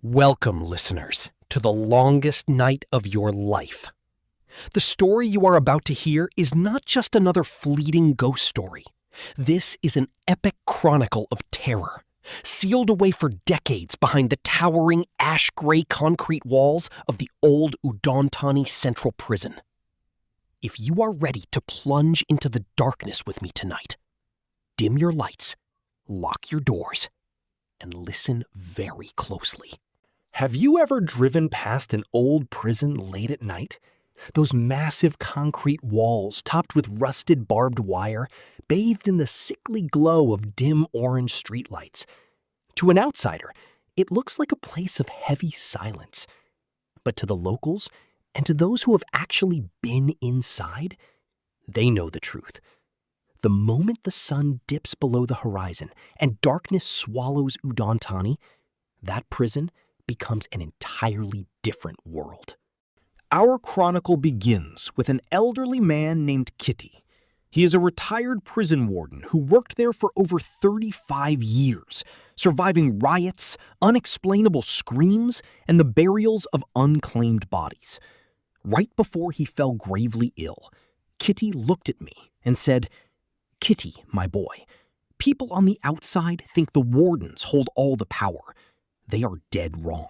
Welcome, listeners, to the longest night of your life. The story you are about to hear is not just another fleeting ghost story. This is an epic chronicle of terror, sealed away for decades behind the towering ash-gray concrete walls of the old Udon Thani Central Prison. If you are ready to plunge into the darkness with me tonight, dim your lights, lock your doors, and listen very closely. Have you ever driven past an old prison late at night? Those massive concrete walls topped with rusted barbed wire, bathed in the sickly glow of dim orange streetlights. To an outsider, it looks like a place of heavy silence. But to the locals, and to those who have actually been inside, they know the truth. The moment the sun dips below the horizon and darkness swallows Udon Thani, that prison becomes an entirely different world. Our chronicle begins with an elderly man named Kitty. He is a retired prison warden who worked there for over 35 years, surviving riots, unexplainable screams, and the burials of unclaimed bodies. Right before he fell gravely ill, Kitty looked at me and said, "Kitty, my boy, people on the outside think the wardens hold all the power. They are dead wrong.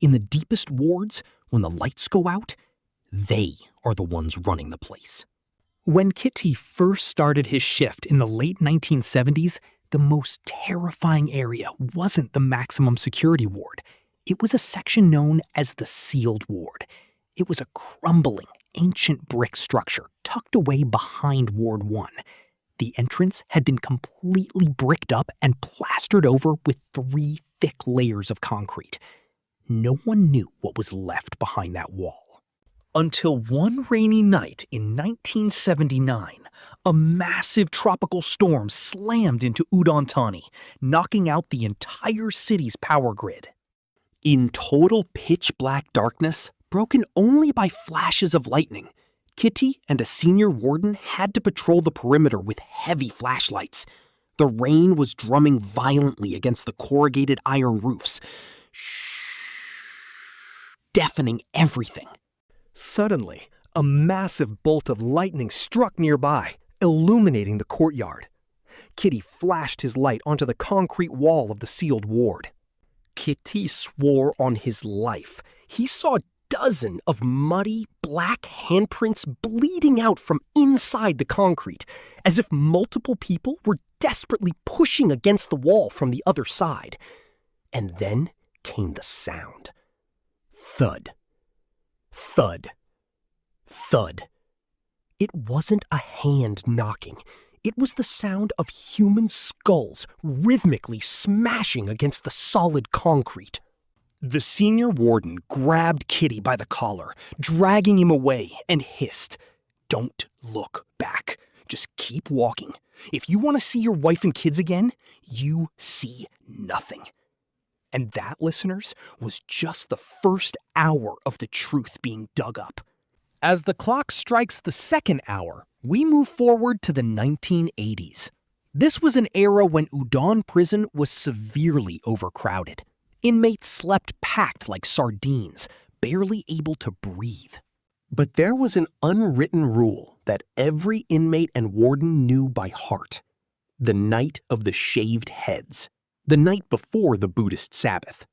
In the deepest wards, when the lights go out, they are the ones running the place." When Kitty first started his shift in the late 1970s, the most terrifying area wasn't the maximum security ward. It was a section known as the sealed ward. It was a crumbling, ancient brick structure tucked away behind Ward 1. The entrance had been completely bricked up and plastered over with 3 thick layers of concrete. No one knew what was left behind that wall. Until one rainy night in 1979, a massive tropical storm slammed into Udon Thani, knocking out the entire city's power grid. In total pitch-black darkness, broken only by flashes of lightning, Kitty and a senior warden had to patrol the perimeter with heavy flashlights. The rain was drumming violently against the corrugated iron roofs, deafening everything. Suddenly, a massive bolt of lightning struck nearby, illuminating the courtyard. Kitty flashed his light onto the concrete wall of the sealed ward. Kitty swore on his life. He saw dozen of muddy, black handprints bleeding out from inside the concrete, as if multiple people were desperately pushing against the wall from the other side. And then came the sound. Thud. Thud. Thud. It wasn't a hand knocking. It was the sound of human skulls rhythmically smashing against the solid concrete. The senior warden grabbed Kitty by the collar, dragging him away, and hissed, "Don't look back. Just keep walking. If you want to see your wife and kids again, you see nothing." And that, listeners, was just the first hour of the truth being dug up. As the clock strikes the second hour, we move forward to the 1980s. This was an era when Udon Prison was severely overcrowded. Inmates slept packed like sardines, barely able to breathe. But there was an unwritten rule that every inmate and warden knew by heart. The night of the shaved heads. The night before the Buddhist Sabbath.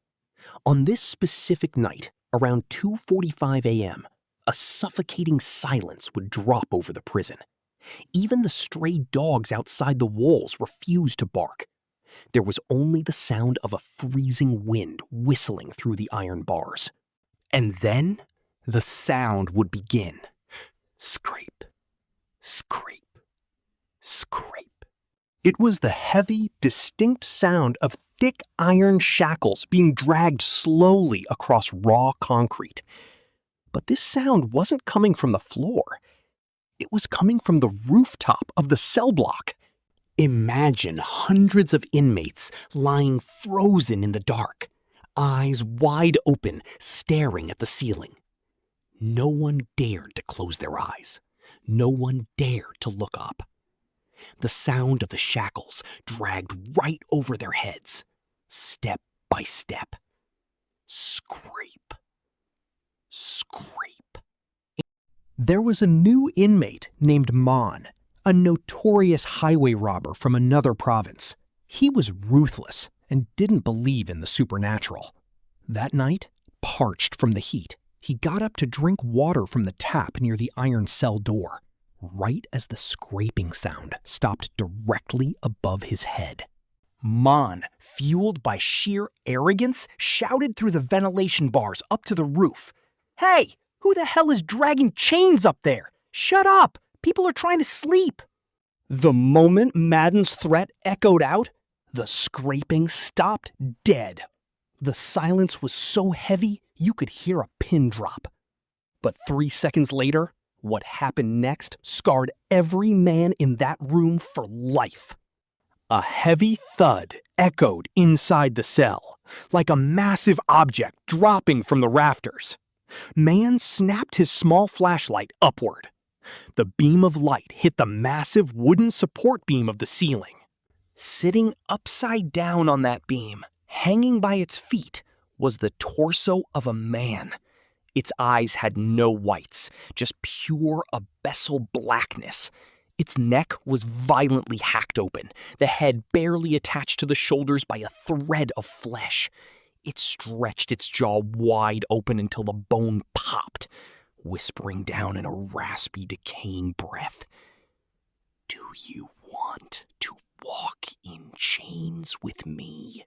On this specific night, around 2:45 a.m., a suffocating silence would drop over the prison. Even the stray dogs outside the walls refused to bark. There was only the sound of a freezing wind whistling through the iron bars. And then the sound would begin. Scrape, scrape, scrape. It was the heavy, distinct sound of thick iron shackles being dragged slowly across raw concrete. But this sound wasn't coming from the floor. It was coming from the rooftop of the cell block. Imagine hundreds of inmates lying frozen in the dark, eyes wide open, staring at the ceiling. No one dared to close their eyes. No one dared to look up. The sound of the shackles dragged right over their heads, step by step. There was a new inmate named Mon, a notorious highway robber from another province. He was ruthless and didn't believe in the supernatural. That night, parched from the heat, he got up to drink water from the tap near the iron cell door, right as the scraping sound stopped directly above his head. Mon, fueled by sheer arrogance, shouted through the ventilation bars up to the roof. "Hey, who the hell is dragging chains up there? Shut up! People are trying to sleep!" The moment Madden's threat echoed out, the scraping stopped dead. The silence was so heavy you could hear a pin drop. But 3 seconds later, what happened next scarred every man in that room for life. A heavy thud echoed inside the cell, like a massive object dropping from the rafters. Man snapped his small flashlight upward. The beam of light hit the massive wooden support beam of the ceiling. Sitting upside down on that beam, hanging by its feet, was the torso of a man. Its eyes had no whites, just pure abyssal blackness. Its neck was violently hacked open, the head barely attached to the shoulders by a thread of flesh. It stretched its jaw wide open until the bone popped, whispering down in a raspy, decaying breath, "Do you want to walk in chains with me?"